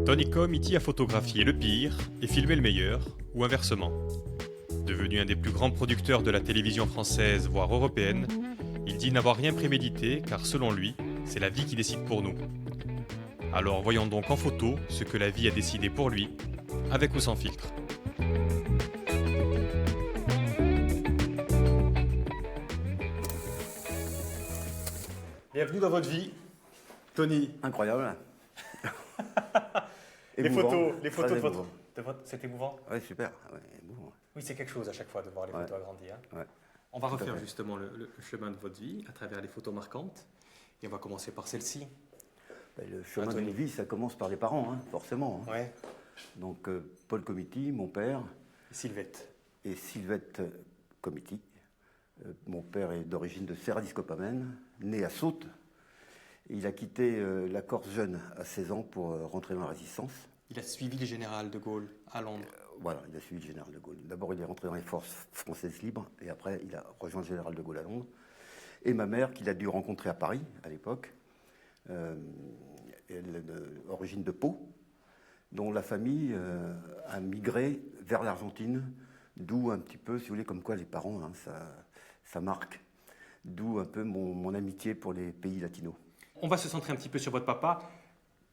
Tony Comiti a photographié le pire et filmé le meilleur, ou inversement. Devenu un des plus grands producteurs de la télévision française, voire européenne, il dit n'avoir rien prémédité car selon lui, c'est la vie qui décide pour nous. Alors voyons donc en photo ce que la vie a décidé pour lui, avec ou sans filtre. Bienvenue dans votre vie, Tony. Incroyable. Les photos de Très votre... C'est émouvant? Oui, super. Ouais, émouvant. Oui, c'est quelque chose à chaque fois de voir les photos agrandir. Ouais. On va Tout à refaire fait. justement le chemin de votre vie à travers les photos marquantes. Et on va commencer par celle-ci. Ben, le chemin Anthony. d'une vie, ça commence par les parents, hein, forcément. Hein. Ouais. Donc, Paul Comiti, mon père, Sylvette. et Sylvette Comiti. Mon père est d'origine de Serradiscopamène, né à Sautes. Il a quitté la Corse jeune à 16 ans pour rentrer dans la résistance. Il a suivi le général de Gaulle à Londres. Voilà, il a suivi le général de Gaulle. D'abord, il est rentré dans les forces françaises libres, et après, il a rejoint le général de Gaulle à Londres. Et ma mère, qu'il a dû rencontrer à Paris, à l'époque, elle est d'origine de Pau, dont la famille a migré vers l'Argentine, d'où un petit peu, si vous voulez, comme quoi les parents, hein, ça marque. D'où un peu mon amitié pour les pays latinos. On va se centrer un petit peu sur votre papa,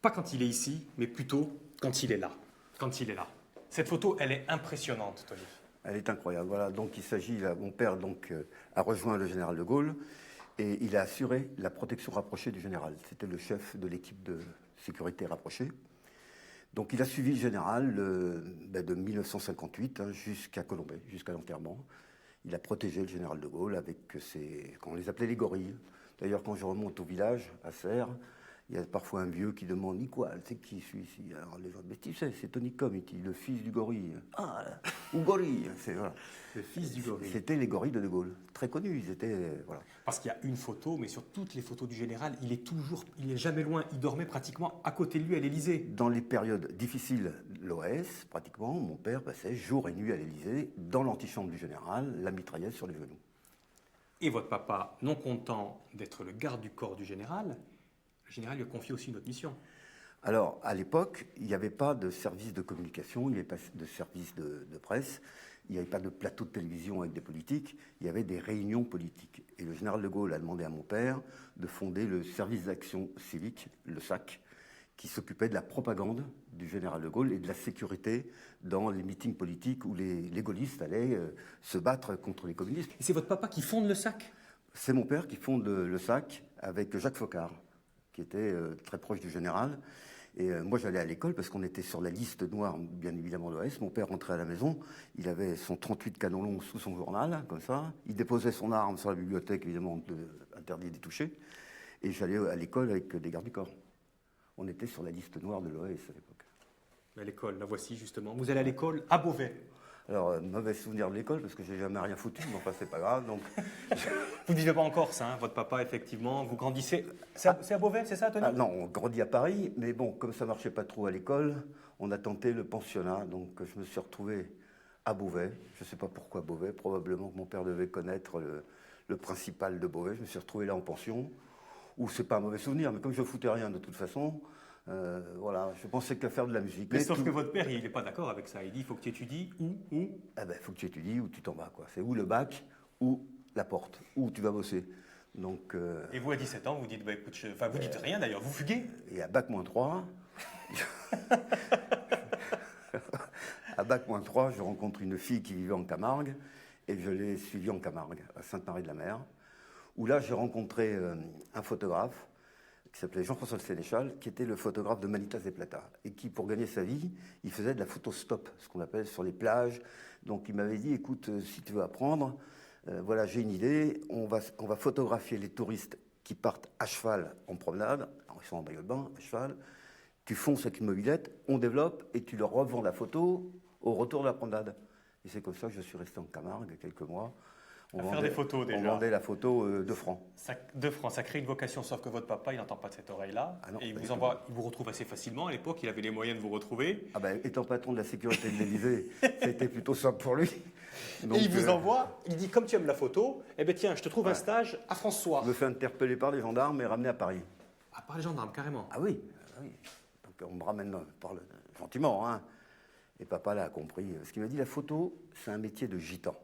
pas quand il est ici, mais plutôt quand il est là. Quand il est là. Cette photo, elle est impressionnante, Tony. Elle est incroyable. Voilà, donc il s'agit, mon père donc, a rejoint le général de Gaulle et il a assuré la protection rapprochée du général. C'était le chef de l'équipe de sécurité rapprochée. Donc il a suivi le général de 1958 hein, jusqu'à Colombey, jusqu'à l'enterrement. Il a protégé le général de Gaulle avec on les appelait les gorilles. D'ailleurs, quand je remonte au village, à Serres, il y a parfois un vieux qui demande « Nicois, c'est qui celui-ci ?» Alors les gens disent « Mais tu sais, c'est Tony Comiti, le fils du gorille. » Ah, ou gorille, voilà. Le fils du gorille. C'était les gorilles de Gaulle, très connus, ils étaient, voilà. Parce qu'il y a une photo, mais sur toutes les photos du général, il est jamais loin. Il dormait pratiquement à côté de lui à l'Élysée. Dans les périodes difficiles de l'OAS, pratiquement, mon père passait jour et nuit à l'Élysée, dans l'antichambre du général, la mitraillette sur les genoux. Et votre papa, non content d'être le garde du corps du général, le général lui a confié aussi une autre mission. Alors, à l'époque, il n'y avait pas de service de communication, il n'y avait pas de service de presse, il n'y avait pas de plateau de télévision avec des politiques, il y avait des réunions politiques. Et le général de Gaulle a demandé à mon père de fonder le service d'action civique, le SAC, qui s'occupait de la propagande du général de Gaulle et de la sécurité dans les meetings politiques où les gaullistes allaient se battre contre les communistes. Et c'est votre papa qui fonde le SAC? C'est mon père qui fonde le SAC avec Jacques Faucard, qui était très proche du général. Et moi, j'allais à l'école parce qu'on était sur la liste noire, bien évidemment, de l'OAS. Mon père rentrait à la maison, il avait son 38 canon long sous son journal, comme ça. Il déposait son arme sur la bibliothèque, évidemment, interdit d'y toucher. Et j'allais à l'école avec des gardes du corps. On était sur la liste noire de l'OAS à l'époque. À l'école, la voici justement. Vous allez à l'école à Beauvais. Alors, mauvais souvenir de l'école, parce que j'ai jamais rien foutu, mais enfin, c'est pas grave. Donc... Vous ne vivez pas en Corse, hein, votre papa, effectivement. Vous grandissez. C'est à Beauvais, c'est ça, Tony? Ah, non, on grandit à Paris, mais bon, comme ça marchait pas trop à l'école, on a tenté le pensionnat. Donc, je me suis retrouvé à Beauvais. Je ne sais pas pourquoi Beauvais. Probablement que mon père devait connaître le principal de Beauvais. Je me suis retrouvé là en pension, où c'est pas un mauvais souvenir, mais comme je foutais rien de toute façon, voilà, je pensais qu'à faire de la musique. Mais sauf que votre père, il n'est pas d'accord avec ça. Il dit, il faut que tu étudies où? Eh ben, faut que tu étudies ou tu t'en vas, quoi. C'est ou le bac ou la porte, où tu vas bosser. Donc, Et vous, à 17 ans, vous dites, bah, écoute, enfin, vous dites rien d'ailleurs, vous fuguez. et à bac-3, à bac-3, je rencontre une fille qui vivait en Camargue et je l'ai suivie en Camargue, à Sainte-Marie-de-la-Mer, où là, j'ai rencontré un photographe qui s'appelait Jean-François Le Sénéchal, qui était le photographe de Manitas de Plata, et qui, pour gagner sa vie, il faisait de la photo stop, ce qu'on appelle sur les plages. Donc il m'avait dit, écoute, si tu veux apprendre, voilà, j'ai une idée, on va photographier les touristes qui partent à cheval en promenade, alors ils sont en maillot de bain, à cheval, tu fonces avec une mobilette, on développe, et tu leur revends la photo au retour de la promenade. Et c'est comme ça que je suis resté en Camargue quelques mois. Faire des photos déjà. On vendait la photo 2 francs. 2 francs, ça crée une vocation, sauf que votre papa, il n'entend pas de cette oreille-là. Ah non, et il pas vous du envoie, il vous retrouve assez facilement. À l'époque, il avait les moyens de vous retrouver. Ah ben, étant patron de la sécurité de l'Élysée, c'était plutôt simple pour lui. Donc, et il vous envoie, il dit, comme tu aimes la photo, eh ben tiens, je te trouve un stage à François. Je me fais interpeller par les gendarmes et ramener à Paris. Ah, par les gendarmes, carrément. Ah oui, ah oui. Donc, on me ramène gentiment, hein. Et papa là a compris. Ce qu'il m'a dit, la photo, c'est un métier de gitan.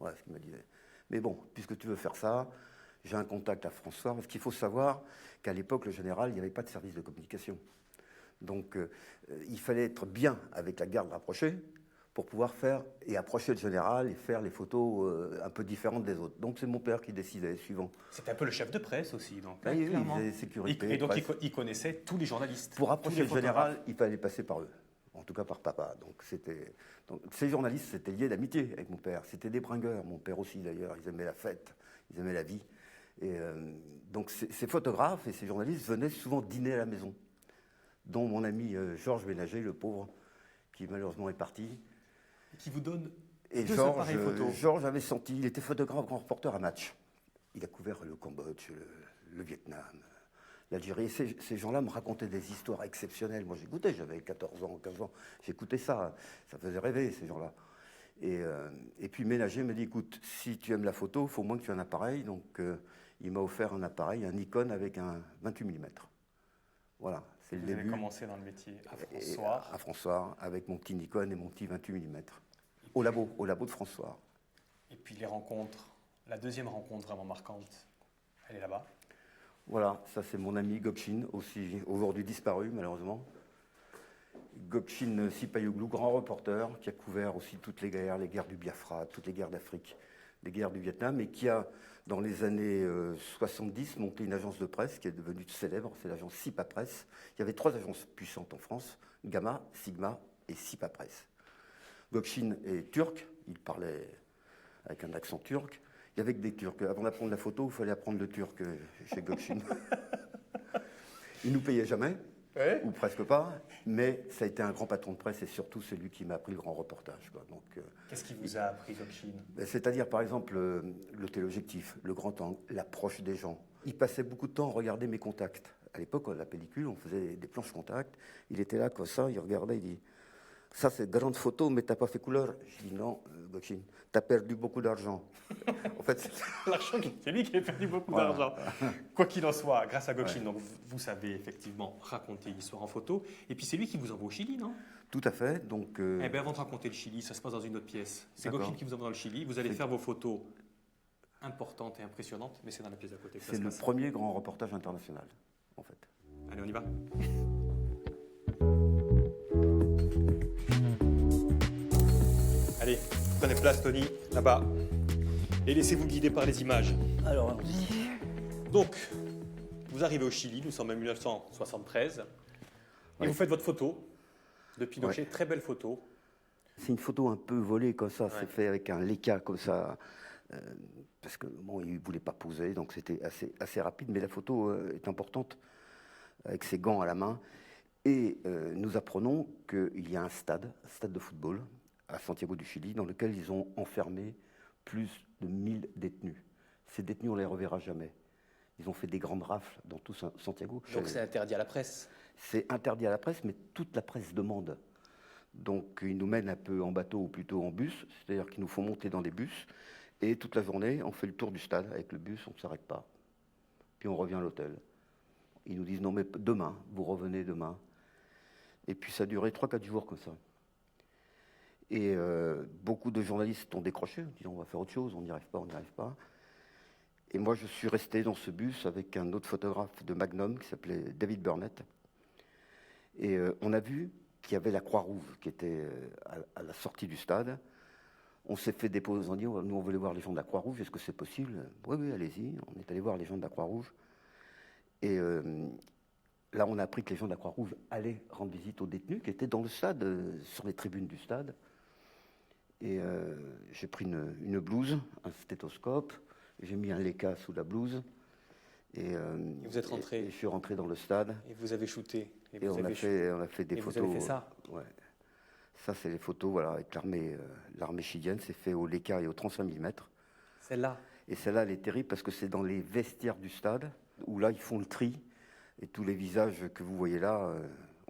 Voilà ce qu'il m'a dit. Mais bon, puisque tu veux faire ça, j'ai un contact à François. Parce qu'il faut savoir qu'à l'époque, le général, il n'y avait pas de service de communication. Donc, il fallait être bien avec la garde rapprochée pour pouvoir faire et approcher le général et faire les photos un peu différentes des autres. Donc, c'est mon père qui décidait, suivant. C'était un peu le chef de presse aussi, donc. Oui, clairement. il faisait sécurité. Et donc, il connaissait tous les journalistes. Pour approcher le photographes. général, il fallait passer par eux. En tout cas par papa. Donc ces journalistes, c'était lié d'amitié avec mon père. C'était des bringueurs. Mon père aussi d'ailleurs. Ils aimaient la fête, ils aimaient la vie. Et donc ces photographes et ces journalistes venaient souvent dîner à la maison, dont mon ami Georges Ménager, le pauvre, qui malheureusement est parti. Qui vous donne Et deux appareils photo. Georges avait senti, il était photographe, grand reporter à Match. Il a couvert le Cambodge, le Vietnam, l'Algérie. Ces gens-là me racontaient des histoires exceptionnelles. Moi, j'écoutais, j'avais 14 ans, 15 ans. J'écoutais ça. Ça faisait rêver, ces gens-là. Et puis, Ménager m'a dit, écoute, si tu aimes la photo, il faut au moins que tu aies un appareil. Donc, il m'a offert un appareil, un Nikon avec un 28 mm. Voilà, c'est le début. Vous avez commencé dans le métier à François. À François, avec mon petit Nikon et mon petit 28 mm. Au labo de François. Et puis les rencontres, la deuxième rencontre vraiment marquante, elle est là-bas. Voilà, ça c'est mon ami Gökçin, aussi aujourd'hui disparu malheureusement. Gökçin Sipayoglu, grand reporter, qui a couvert aussi toutes les guerres du Biafra, toutes les guerres d'Afrique, les guerres du Vietnam, et qui a, dans les années 70, monté une agence de presse qui est devenue célèbre, c'est l'agence Sipa Press. Il y avait 3 agences puissantes en France, Gamma, Sigma et Sipa Press. Gökçin est turc, il parlait avec un accent turc. Il y avait que des Turcs. Avant d'apprendre la photo, il fallait apprendre le turc chez Gökçin. Il ne nous payait jamais, Ouais. ou presque pas, mais ça a été un grand patron de presse et surtout celui qui m'a appris le grand reportage, quoi. Donc, Qu'est-ce qui vous a appris, Gökçin? c'est-à-dire, par exemple, le téléobjectif, le grand angle, l'approche des gens. Il passait beaucoup de temps à regarder mes contacts. À l'époque, la pellicule, on faisait des planches contact. Il était là, comme ça, il regardait, il dit « Ça, c'est grande photo, mais t'as pas fait couleur ?» Je dis « Non, Gökçin, t'as perdu beaucoup d'argent. » En fait, L'argent, c'est lui qui a perdu beaucoup d'argent. Quoi qu'il en soit, grâce à Gökçin, donc vous savez effectivement raconter l'histoire en photo. Et puis c'est lui qui vous envoie au Chili, non? tout à fait. Donc, Eh bien, avant de raconter le Chili, ça se passe dans une autre pièce. C'est D'accord. Gökçin qui vous envoie dans le Chili. Vous allez faire vos photos importantes et impressionnantes, mais c'est dans la pièce d'à côté que ça c'est se le passe. premier grand reportage international, en fait. Allez, on y va. Allez, prenez place, Tony, là-bas. Et laissez-vous guider par les images. Alors, Donc, vous arrivez au Chili, nous sommes en 1973. Et vous faites votre photo de Pinochet, très belle photo. c'est une photo un peu volée comme ça, Ouais. c'est fait avec un Leica comme ça, parce que bon, il ne voulait pas poser, donc c'était assez rapide, mais la photo est importante, avec ses gants à la main. Et nous apprenons qu'il y a un stade de football à Santiago du Chili, dans lequel ils ont enfermé plus de 1000 détenus. Ces détenus, on ne les reverra jamais. Ils ont fait des grandes rafles dans tout Santiago. Donc c'est interdit à la presse. C'est interdit à la presse, mais toute la presse demande. Donc ils nous mènent un peu en bateau ou plutôt en bus, c'est-à-dire qu'ils nous font monter dans des bus. Et toute la journée, on fait le tour du stade avec le bus, on ne s'arrête pas. Puis on revient à l'hôtel. Ils nous disent non mais demain, vous revenez demain. Et puis ça a duré 3-4 jours comme ça. Et beaucoup de journalistes ont décroché, en disant on va faire autre chose, on n'y arrive pas. Et moi je suis resté dans ce bus avec un autre photographe de Magnum qui s'appelait David Burnett. Et on a vu qu'il y avait la Croix-Rouge qui était à la sortie du stade. On s'est fait déposer, on dit nous on voulait voir les gens de la Croix-Rouge, est-ce que c'est possible? Oui, allez-y. On est allé voir les gens de la Croix-Rouge. Et là on a appris que les gens de la Croix-Rouge allaient rendre visite aux détenus qui étaient dans le stade, sur les tribunes du stade. Et j'ai pris une blouse, un stéthoscope, j'ai mis un Leica sous la blouse. Et vous êtes rentré. Et je suis rentré dans le stade. Et vous avez shooté. Et on a fait des et photos. vous avez fait ça? Ouais. Ça, c'est les photos voilà, avec l'armée chilienne. C'est fait au Leica et au 35 mm. Celle-là? Et celle-là, elle est terrible parce que c'est dans les vestiaires du stade, où là, ils font le tri. Et tous les visages que vous voyez là,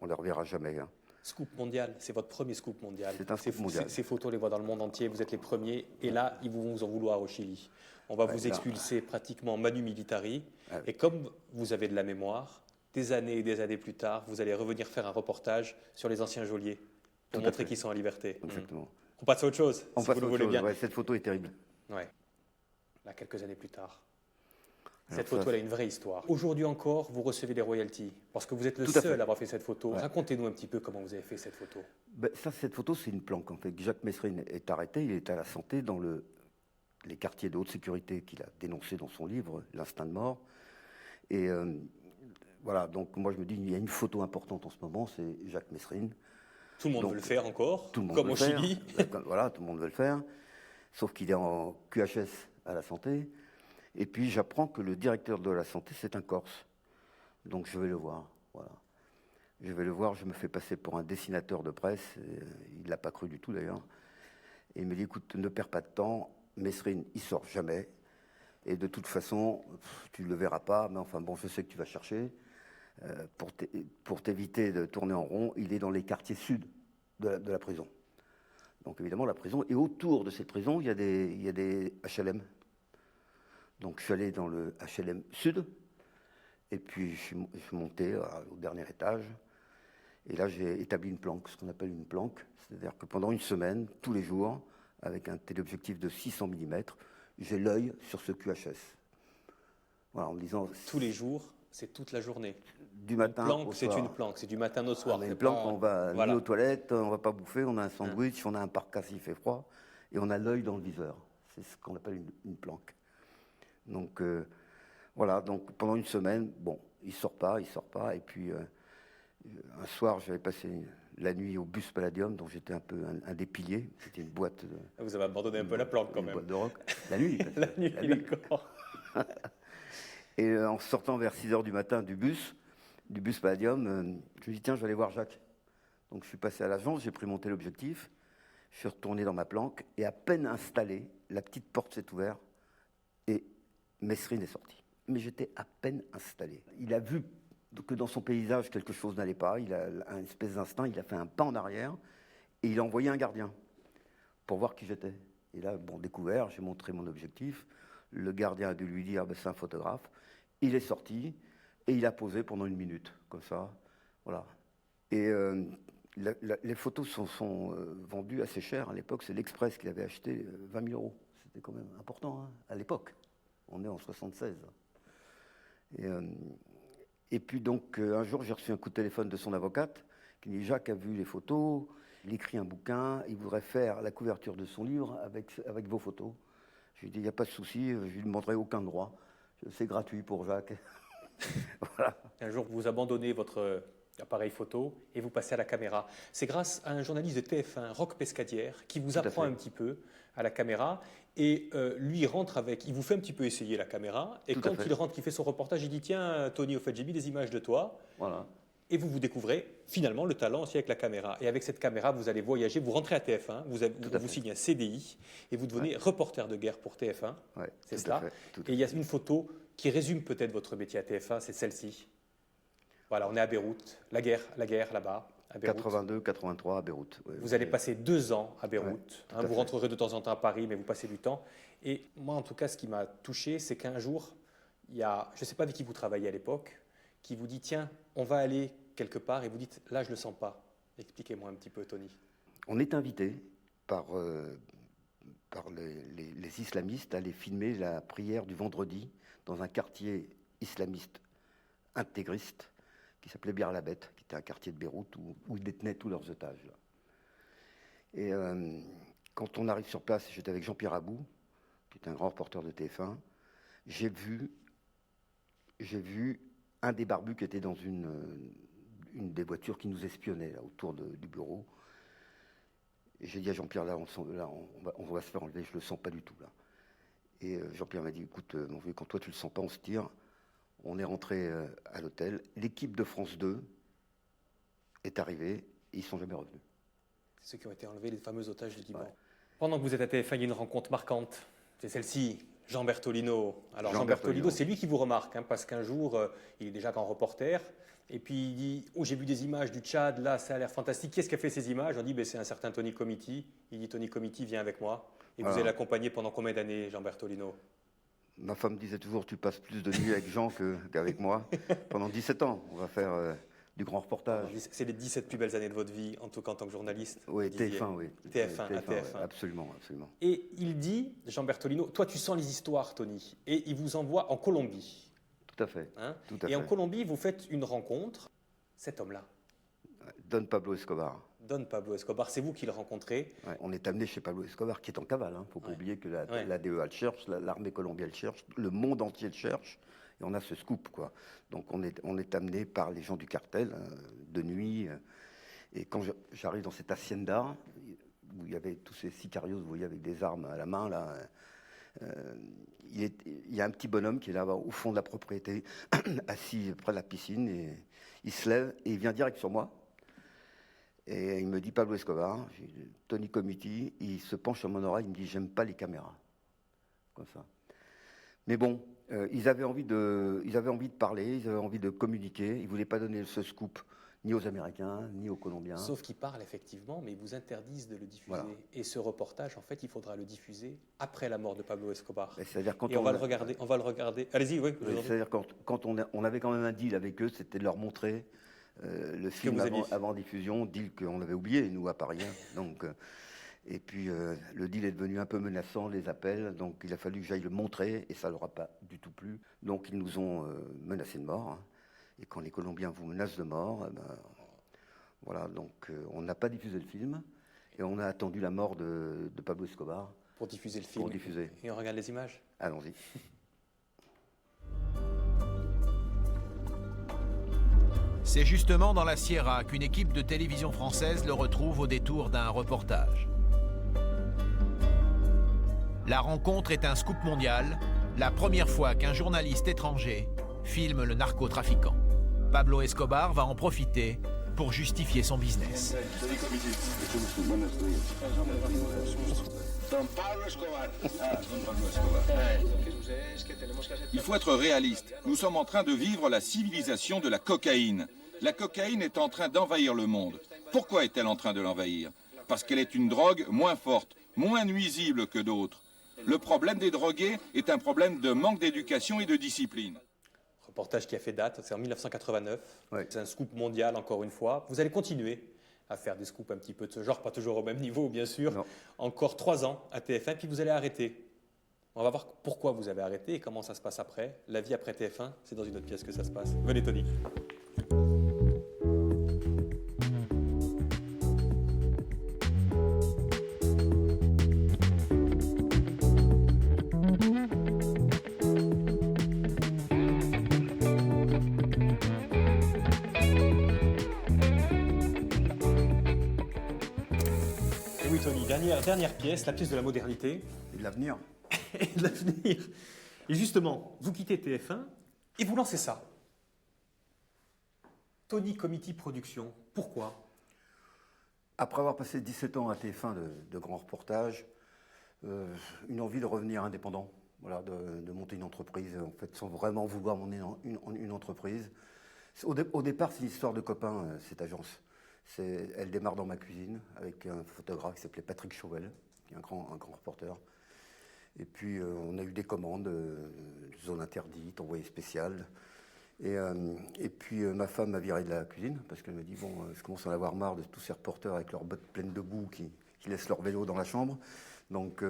on ne les reverra jamais. Hein. Scoop mondial, c'est votre premier scoop mondial. C'est un scoop mondial. Ces photos, on les voit dans le monde entier, vous êtes les premiers. Et là, ils vont vous en vouloir au Chili. On va vous expulser pratiquement manu militari. Ouais. Et comme vous avez de la mémoire, des années et des années plus tard, vous allez revenir faire un reportage sur les anciens geôliers pour Tout à montrer fait. qu'ils sont en liberté. Exactement. On passe à autre chose, On si passe vous à le autre voulez chose. bien. Ouais, cette photo est terrible. Ouais. Là, quelques années plus tard. Alors Cette photo, ça, elle a une vraie histoire. Aujourd'hui encore, vous recevez des royalties, parce que vous êtes le Tout à seul fait. à avoir fait cette photo. Ouais. Racontez-nous un petit peu comment vous avez fait cette photo. Ben, cette photo, c'est une planque. En fait, Jacques Messrine est arrêté. Il est à la santé dans les quartiers de haute sécurité qu'il a dénoncé dans son livre, L'instinct de mort. Et voilà, donc moi je me dis, il y a une photo importante en ce moment, c'est Jacques Messrine. Tout le monde Donc, veut le faire encore, Tout le monde comme veut au le faire. Chili. Voilà, tout le monde veut le faire. Sauf qu'il est en QHS à la santé. Et puis j'apprends que le directeur de la santé, c'est un Corse. Donc je vais le voir. Voilà. Je vais le voir, je me fais passer pour un dessinateur de presse. Il ne l'a pas cru du tout d'ailleurs. Et il me dit, écoute, ne perds pas de temps. Messrine, il sort jamais. Et de toute façon, tu ne le verras pas. Mais enfin bon, je sais que tu vas chercher. Pour t'éviter de tourner en rond, il est dans les quartiers sud de la prison. Donc évidemment, la prison, et autour de cette prison, il y a des HLM. Donc je suis allé dans le HLM sud, et puis je suis monté au dernier étage, et là j'ai établi une planque, ce qu'on appelle une planque, c'est-à-dire que pendant une semaine, tous les jours, avec un téléobjectif de 600 mm, j'ai l'œil sur ce QHS. Voilà, en me disant... Tous les jours, c'est toute la journée. Du matin Une planque, au c'est soir. une planque, c'est du matin au soir. On a c'est une planque, pas- on va Voilà. ni aux toilettes, on va pas bouffer, on a un sandwich, on a un parka s'il fait froid, et on a l'œil dans le viseur. C'est ce qu'on appelle une planque. Donc voilà, donc pendant une semaine, bon, il sort pas, et puis un soir, j'avais passé la nuit au bus Palladium, dont j'étais un peu un des piliers. C'était une boîte. Vous avez abandonné un peu la planque quand une même. boîte de rock. La nuit. parce que- La nuit, la nuit. d'accord. Et en sortant vers 6 h du matin du bus Palladium, je me dis tiens, je vais aller voir Jacques. Donc je suis passé à l'agence, j'ai pris mon téléobjectif, je suis retourné dans ma planque, et à peine installé, la petite porte s'est ouverte, et Messrine est sorti. Mais j'étais à peine installé. Il a vu que dans son paysage, quelque chose n'allait pas, il a un espèce d'instinct, il a fait un pas en arrière, et il a envoyé un gardien pour voir qui j'étais. Et là, bon, découvert, j'ai montré mon objectif, le gardien a dû lui dire, c'est un photographe, il est sorti, et il a posé pendant 1 minute, comme ça, voilà. Et les photos sont vendues assez cher à l'époque, c'est l'Express qui avait acheté 20 000 €. C'était quand même important, hein, à l'époque. On est en 76. Et puis donc, un jour, j'ai reçu un coup de téléphone de son avocate, qui dit, Jacques a vu les photos, il écrit un bouquin, il voudrait faire la couverture de son livre avec vos photos. Je lui ai dit, il n'y a pas de souci, je ne lui demanderai aucun droit. C'est gratuit pour Jacques. Voilà. Un jour, vous abandonnez votre appareil photo et vous passez à la caméra. C'est grâce à un journaliste de TF1, Roch Pescadière, qui vous Tout à apprend fait. un petit peu à la caméra. Et lui, il rentre avec, il vous fait un petit peu essayer la caméra. Et Tout à quand fait. il rentre, qu'il fait son reportage, il dit tiens, Tony, au fait, j'ai mis des images de toi. Voilà. Et vous découvrez finalement le talent aussi avec la caméra. Et avec cette caméra, vous allez voyager, vous rentrez à TF1, Tout à vous fait. signez un CDI et vous devenez reporter de guerre pour TF1. Ouais, C'est tout cela. à fait, tout à Et il y a une photo qui résume peut-être votre métier à TF1, c'est celle-ci. Voilà, on est à Beyrouth, la guerre là-bas, à Beyrouth. 82, 83 à Beyrouth. Ouais, Vous allez passer 2 ans à Beyrouth. Ouais, tout à Vous fait. rentrerez de temps en temps à Paris, mais vous passez du temps. Et moi, en tout cas, ce qui m'a touché, c'est qu'un jour, il y a, je ne sais pas avec qui vous travaillez à l'époque, qui vous dit tiens, on va aller quelque part, et vous dites là, je ne le sens pas. Expliquez-moi un petit peu, Tony. On est invité par les islamistes à aller filmer la prière du vendredi dans un quartier islamiste intégriste qui s'appelait Bir la Bête, qui était un quartier de Beyrouth où ils détenaient tous leurs otages. Là. Et quand on arrive sur place, j'étais avec Jean-Pierre Abou, qui est un grand reporter de TF1, j'ai vu un des barbus qui était dans une des voitures qui nous espionnait là, autour du bureau. Et j'ai dit à Jean-Pierre, là, on va se faire enlever, je ne le sens pas du tout. Là. Et Jean-Pierre m'a dit, écoute, mon vieux, quand toi tu ne le sens pas, on se tire. On est rentré à l'hôtel. L'équipe de France 2 est arrivée et ils ne sont jamais revenus. C'est ceux qui ont été enlevés, les fameux otages du Liban. Ouais. Pendant que vous êtes à TF1, il y a une rencontre marquante. C'est celle-ci, Jean Bertolino. Alors Jean Jean Bertolino, Bertolino. c'est lui qui vous remarque, hein, parce qu'un jour, il est déjà grand reporter, et puis il dit « Oh, j'ai vu des images du Tchad, là, ça a l'air fantastique. Qui est-ce qui a fait ces images ?» On dit ben, « C'est un certain Tony Comiti. » Il dit « Tony Comiti, viens avec moi. » Et vous Voilà. allez l'accompagner pendant combien d'années, Jean Bertolino? Ma femme disait toujours, tu passes plus de nuits avec Jean qu'avec moi. Pendant 17 ans, on va faire du grand reportage. C'est les 17 plus belles années de votre vie, en tout cas en tant que journaliste. Oui, Didier. TF1, oui. TF1, à TF1. Ouais, absolument, absolument. Et il dit, Jean Bertolino, toi tu sens les histoires, Tony, et il vous envoie en Colombie. Tout à fait. Hein, Tout à et fait. en Colombie, vous faites une rencontre, cet homme-là, Don Pablo Escobar. Don Pablo Escobar, c'est vous qui le rencontrez. Ouais, on est amené chez Pablo Escobar, qui est en cavale. Il ne faut pas oublier que la DEA le cherche, l'armée colombienne le cherche, le monde entier le cherche. Et on a ce scoop, quoi. Donc on est amené par les gens du cartel, de nuit. Et quand j'arrive dans cette hacienda, où il y avait tous ces sicarios, vous voyez, avec des armes à la main, là, il y a un petit bonhomme qui est là au fond de la propriété, assis près de la piscine, et il se lève et il vient direct sur moi. Et il me dit Pablo Escobar, Tony Comiti, il se penche sur mon oreille, il me dit j'aime pas les caméras. Comme ça. Mais bon, ils avaient envie de parler, ils avaient envie de communiquer, ils ne voulaient pas donner ce scoop ni aux Américains, ni aux Colombiens. Sauf qu'ils parlent effectivement, mais ils vous interdisent de le diffuser. Voilà. Et ce reportage, en fait, il faudra le diffuser après la mort de Pablo Escobar. C'est-à-dire quand et on va le regarder. Allez-y, oui. C'est-à-dire quand on avait quand même un deal avec eux, c'était de leur montrer le film avant diffusion, deal qu'on avait oublié, nous, à Paris. Donc, et puis, le deal est devenu un peu menaçant, les appels, donc il a fallu que j'aille le montrer, et ça ne leur a pas du tout plu. Donc, ils nous ont menacés de mort. Hein. Et quand les Colombiens vous menacent de mort, voilà, donc on n'a pas diffusé le film, et on a attendu la mort de Pablo Escobar. Pour diffuser le film. Pour diffuser. Et on regarde les images. Allons-y. C'est justement dans la Sierra qu'une équipe de télévision française le retrouve au détour d'un reportage. La rencontre est un scoop mondial, la première fois qu'un journaliste étranger filme le narcotrafiquant. Pablo Escobar va en profiter pour justifier son business. Il faut être réaliste. Nous sommes en train de vivre la civilisation de la cocaïne. La cocaïne est en train d'envahir le monde. Pourquoi est-elle en train de l'envahir? Parce qu'elle est une drogue moins forte, moins nuisible que d'autres. Le problème des drogués est un problème de manque d'éducation et de discipline. Reportage qui a fait date, c'est en 1989. Ouais. C'est un scoop mondial, encore une fois. Vous allez continuer à faire des scoops un petit peu de ce genre, pas toujours au même niveau, bien sûr. Non. Encore 3 ans à TF1, puis vous allez arrêter. On va voir pourquoi vous avez arrêté et comment ça se passe après. La vie après TF1, c'est dans une autre pièce que ça se passe. Venez, Tony. Et oui, Tony, dernière pièce, la pièce de la modernité. Et de l'avenir. Et de l'avenir. Et justement, vous quittez TF1 et vous lancez ça. Tony Comiti Productions. Pourquoi? Après avoir passé 17 ans à TF1 de grands reportages, une envie de revenir indépendant, voilà, de monter une entreprise, en fait, sans vraiment vouloir monter une entreprise. Au départ, c'est une histoire de copains, cette agence. Elle démarre dans ma cuisine avec un photographe qui s'appelait Patrick Chauvel, qui est un grand reporter. Et puis, on a eu des commandes, zone interdite, envoyé spécial. Et puis, ma femme m'a viré de la cuisine parce qu'elle me dit, bon, je commence à en avoir marre de tous ces reporters avec leurs bottes pleines de boue qui laissent leur vélo dans la chambre. Donc,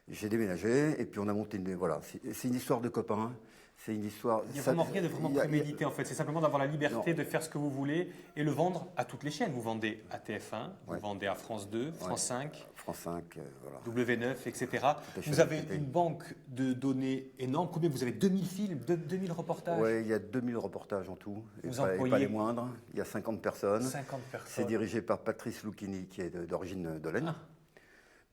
j'ai déménagé et puis on a monté une... Voilà, c'est une histoire de copains. C'est une histoire... Il n'y a vraiment rien de vraiment prémédité en fait. C'est simplement d'avoir la liberté de faire ce que vous voulez et le vendre à toutes les chaînes. Vous vendez à TF1, vous vendez à France 2, France 5, France 5, voilà. W9, etc. Vous avez une banque de données énorme. Combien vous avez? 2000 films, 2000 reportages? Oui, il y a 2000 reportages en tout. Vous et employez pas les moindres. Il y a 50 personnes. 50 personnes. C'est dirigé par Patrice Lucchini, qui est d'origine d'Olène.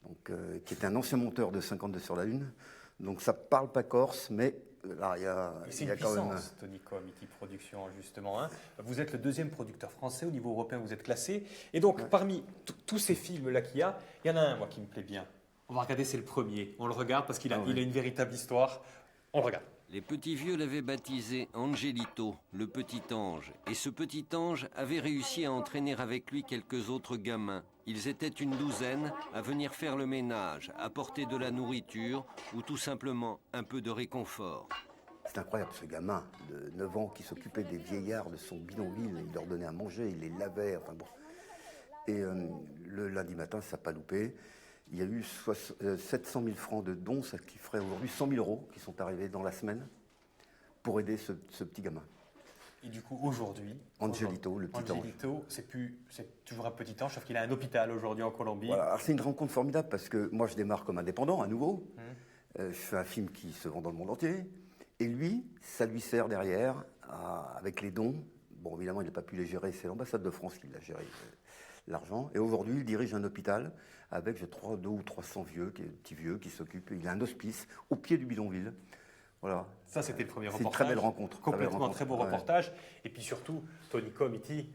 Donc, qui est un ancien monteur de 52 sur la Lune. Donc ça parle pas corse, mais là il y a quand même... Tony Comiti Productions, justement. Hein. Vous êtes le 2e producteur français au niveau européen, vous êtes classé. Et donc parmi tous ces films-là qu'il y en a un, moi, qui me plaît bien. On va regarder, c'est le premier. On le regarde parce qu'il a une véritable histoire. On le regarde. Les petits vieux l'avaient baptisé Angelito, le petit ange. Et ce petit ange avait réussi à entraîner avec lui quelques autres gamins. Ils étaient une douzaine à venir faire le ménage, apporter de la nourriture ou tout simplement un peu de réconfort. C'est incroyable, ce gamin de 9 ans qui s'occupait des vieillards de son bidonville. Il leur donnait à manger, il les lavait, enfin bon. Et le lundi matin, ça n'a pas loupé. Il y a eu 700 000 francs de dons, ce qui ferait aujourd'hui 100 000 euros qui sont arrivés dans la semaine pour aider ce petit gamin. Et du coup, aujourd'hui, Angelito, le petit ange. Angelito, c'est toujours un petit ange, sauf qu'il a un hôpital aujourd'hui en Colombie. Voilà. Alors, c'est une rencontre formidable parce que moi, je démarre comme indépendant à nouveau. Je fais un film qui se vend dans le monde entier. Et lui, ça lui sert derrière, avec les dons. Bon, évidemment, il n'a pas pu les gérer, c'est l'ambassade de France qui l'a géré, l'argent. Et aujourd'hui, il dirige un hôpital avec, je crois, 200 ou 300 petits vieux qui s'occupent. Il a un hospice au pied du bidonville. Voilà. Ça, c'était le premier reportage. C'est une très belle rencontre. Complètement, très beau reportage. Et puis surtout, Tony Comiti,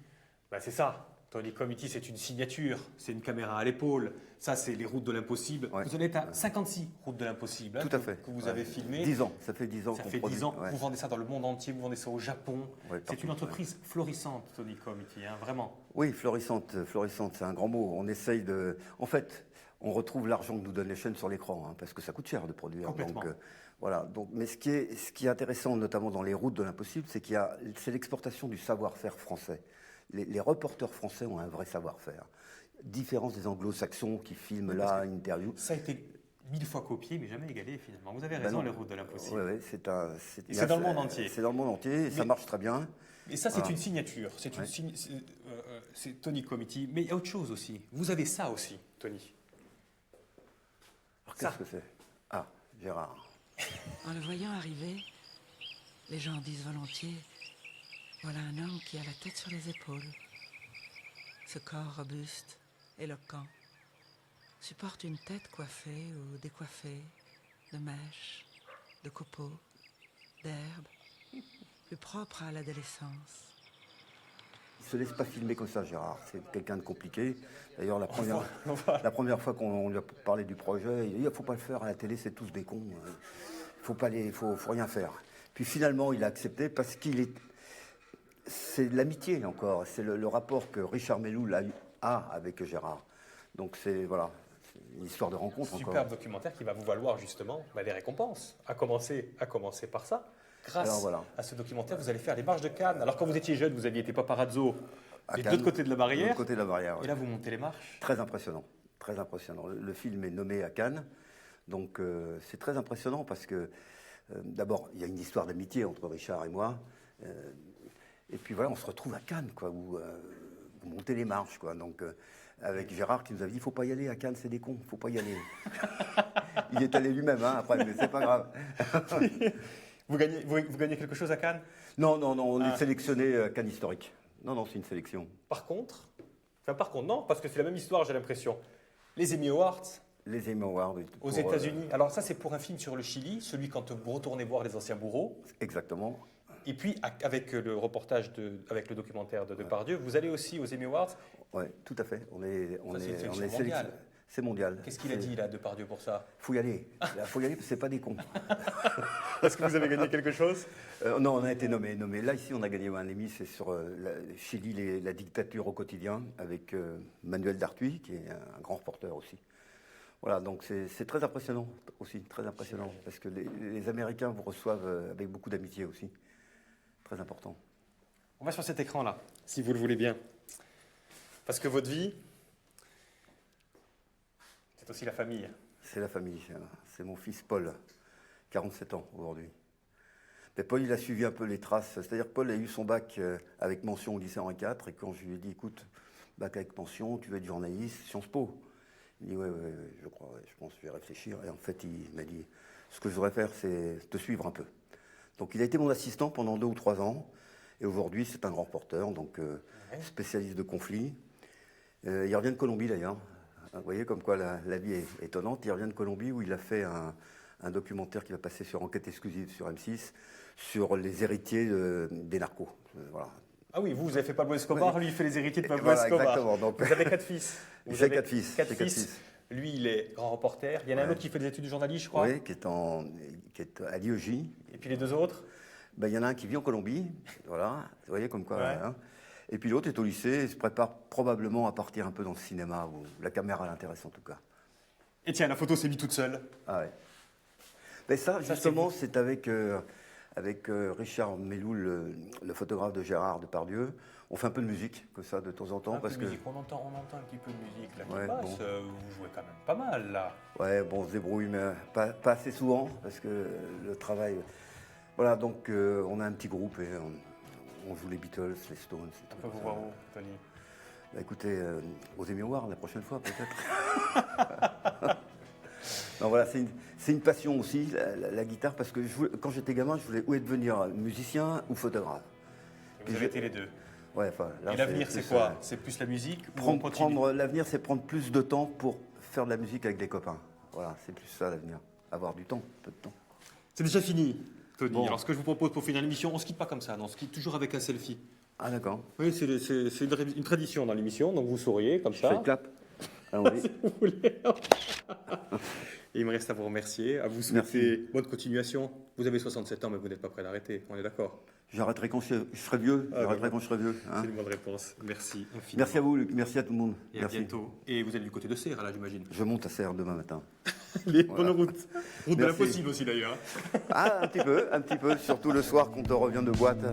c'est ça. Tony Comiti, c'est une signature, c'est une caméra à l'épaule. Ça, c'est les routes de l'impossible. Ouais. Vous en êtes à 56 routes de l'impossible Tout à fait. que vous avez filmé. 10 ans, ça fait 10 ans. Ça qu'on fait 10 produit. ans. Ouais. Vous vendez ça dans le monde entier, vous vendez ça au Japon. Ouais, c'est partout, une entreprise florissante, Tony Comiti, vraiment. Oui, florissante, c'est un grand mot. On essaye de... En fait, on retrouve l'argent que nous donnent les chaînes sur l'écran, parce que ça coûte cher de produire. Complètement. Donc, voilà. Donc, mais ce qui est intéressant, notamment dans les routes de l'impossible, c'est l'exportation du savoir-faire français. Les reporters français ont un vrai savoir-faire. Différence des anglo-saxons qui filment là une interview. Ça a été 1000 fois copié, mais jamais égalé finalement. Vous avez raison, les routes de l'impossible. Oui, c'est dans le monde entier. C'est dans le monde entier, et ça marche très bien. Et ça, c'est une signature. C'est Tony Comiti. Mais il y a autre chose aussi. Vous avez ça aussi, Tony. Alors, qu'est-ce que c'est? Ah, Gérard. En le voyant arriver, les gens disent volontiers, voilà un homme qui a la tête sur les épaules. Ce corps robuste, éloquent, supporte une tête coiffée ou décoiffée de mèches, de copeaux, d'herbes, plus propre à l'adolescence. Il ne se laisse pas filmer comme ça, Gérard. C'est quelqu'un de compliqué. D'ailleurs, la première fois qu'on lui a parlé du projet, il a dit « il ne faut pas le faire à la télé, c'est tous des cons. Il faut rien faire. » Puis finalement, il a accepté parce c'est de l'amitié encore. C'est le rapport que Richard Mellou a avec Gérard. Donc c'est une histoire de rencontre. Superbe documentaire qui va vous valoir justement des récompenses. À commencer par ça. Grâce à ce documentaire, vous allez faire les marches de Cannes. Alors quand vous étiez jeune, vous aviez été paparazzo de l'autre côté de la barrière. De l'autre côté de la barrière. Et là, vous montez les marches. Très impressionnant. Très impressionnant. Le film est nommé à Cannes. Donc c'est très impressionnant parce que d'abord, il y a une histoire d'amitié entre Richard et moi. Et puis voilà, on se retrouve à Cannes, où vous montez les marches, Donc avec Gérard qui nous avait dit, il ne faut pas y aller à Cannes, c'est des cons, il ne faut pas y aller. Il est allé lui-même, après, mais c'est pas grave. Vous gagnez quelque chose à Cannes? Non, on est sélectionné à Cannes historique. Non, c'est une sélection. Par contre, non, parce que c'est la même histoire, j'ai l'impression. Les Emmy Awards. Les Emmy Awards. Aux États-Unis. Alors ça, c'est pour un film sur le Chili, celui quand vous retournez voir les anciens bourreaux. Exactement. Et puis, avec le reportage, avec le documentaire de Depardieu, vous allez aussi aux Emmy Awards. Oui, tout à fait. On est mondial. C'est mondial. Qu'est-ce qu'il a dit, là, Depardieu, pour ça? Il faut y aller. Il faut y aller parce que ce n'est pas des cons. Est-ce que vous avez gagné quelque chose? Non, on a été nommé. Là, ici, on a gagné un Emmy. C'est sur Chili, la dictature au quotidien, avec Manuel Dartuy, qui est un grand reporter aussi. Voilà, donc c'est très impressionnant aussi, très impressionnant. Parce que les Américains vous reçoivent avec beaucoup d'amitié aussi. Très important. On va sur cet écran-là, si vous le voulez bien. Parce que votre vie, c'est aussi la famille. C'est la famille. C'est mon fils Paul, 47 ans aujourd'hui. Mais Paul, il a suivi un peu les traces. C'est-à-dire que Paul a eu son bac avec mention au lycée Henri IV. Et quand je lui ai dit, écoute, bac avec mention, tu veux être journaliste, Sciences Po. Il dit, ouais, je crois, je pense que je vais réfléchir. Et en fait, il m'a dit, ce que je voudrais faire, c'est te suivre un peu. Donc il a été mon assistant pendant 2 ou 3 ans. Et aujourd'hui, c'est un grand reporter, donc spécialiste de conflits. Il revient de Colombie d'ailleurs. Vous voyez comme quoi la vie est étonnante. Il revient de Colombie où il a fait un documentaire qui va passer sur Enquête exclusive sur M6 sur les héritiers des narcos. Voilà. Ah oui, vous avez fait Pablo Escobar, lui il fait les héritiers de Pablo voilà, Escobar. Exactement. Donc, vous avez 4 fils. J'ai 4 fils. 4 fils. Lui, il est grand reporter. Il y en a un Ouais. autre qui fait des études de journalisme, je crois. Oui, qui est à l'IEJ. Et puis les deux autres. Ben, il y en a un qui vit en Colombie, voilà, vous voyez comme quoi. Ouais. Hein. Et puis l'autre est au lycée et se prépare probablement à partir un peu dans le cinéma, où la caméra l'intéresse en tout cas. Et tiens, la photo s'est mise toute seule. Ah ouais. Ben ça, Ça, justement, c'est avec Richard Mellou, le photographe de Gérard Depardieu. On fait un peu de musique, comme ça, de temps en temps. Parce que, On entend un petit peu de musique là qui Ouais, passe. bon. Vous jouez quand même pas mal là. ouais, bon, on se débrouille, mais pas assez souvent, parce que le travail... Voilà, donc on a un petit groupe et on joue les Beatles, les Stones. et On tout peut vous ça. voir où, Tony? Bah, écoutez, aux Emmy Awards la prochaine fois peut-être. Non, voilà, c'est une passion aussi, la guitare, parce que quand j'étais gamin, je voulais ou devenir musicien ou photographe. Et Puis vous avez été les deux. Ouais, enfin, là, Et l'avenir, c'est plus, quoi? C'est plus la musique ou on continue? L'avenir, c'est prendre plus de temps pour faire de la musique avec des copains. Voilà, c'est plus ça l'avenir. Avoir du temps, peu de temps. C'est déjà fini, Tony. Bon. Alors, ce que je vous propose pour finir l'émission, on se quitte pas comme ça, non, on se quitte toujours avec un selfie. Ah d'accord. Oui, c'est une tradition dans l'émission, donc vous souriez comme Je fais ça. le clap. Allons-y. Si vous voulez. Et il me reste à vous remercier, à vous souhaiter bonne continuation. Vous avez 67 ans, mais vous n'êtes pas prêt d'arrêter, on est d'accord? J'arrêterai quand je serai vieux. Ah, J'arrêterai bah, quand je serai vieux. Hein. C'est une bonne réponse. Merci infiniment. Merci à vous, Luc. Merci à tout le monde. Et Merci. à bientôt. Et vous allez du côté de Serres, là, j'imagine. Je monte à Serres demain matin. Allez, Voilà. bonne route. Route de Merci. l'impossible aussi, d'ailleurs. Ah, un petit peu, surtout le soir quand on revient de boîte.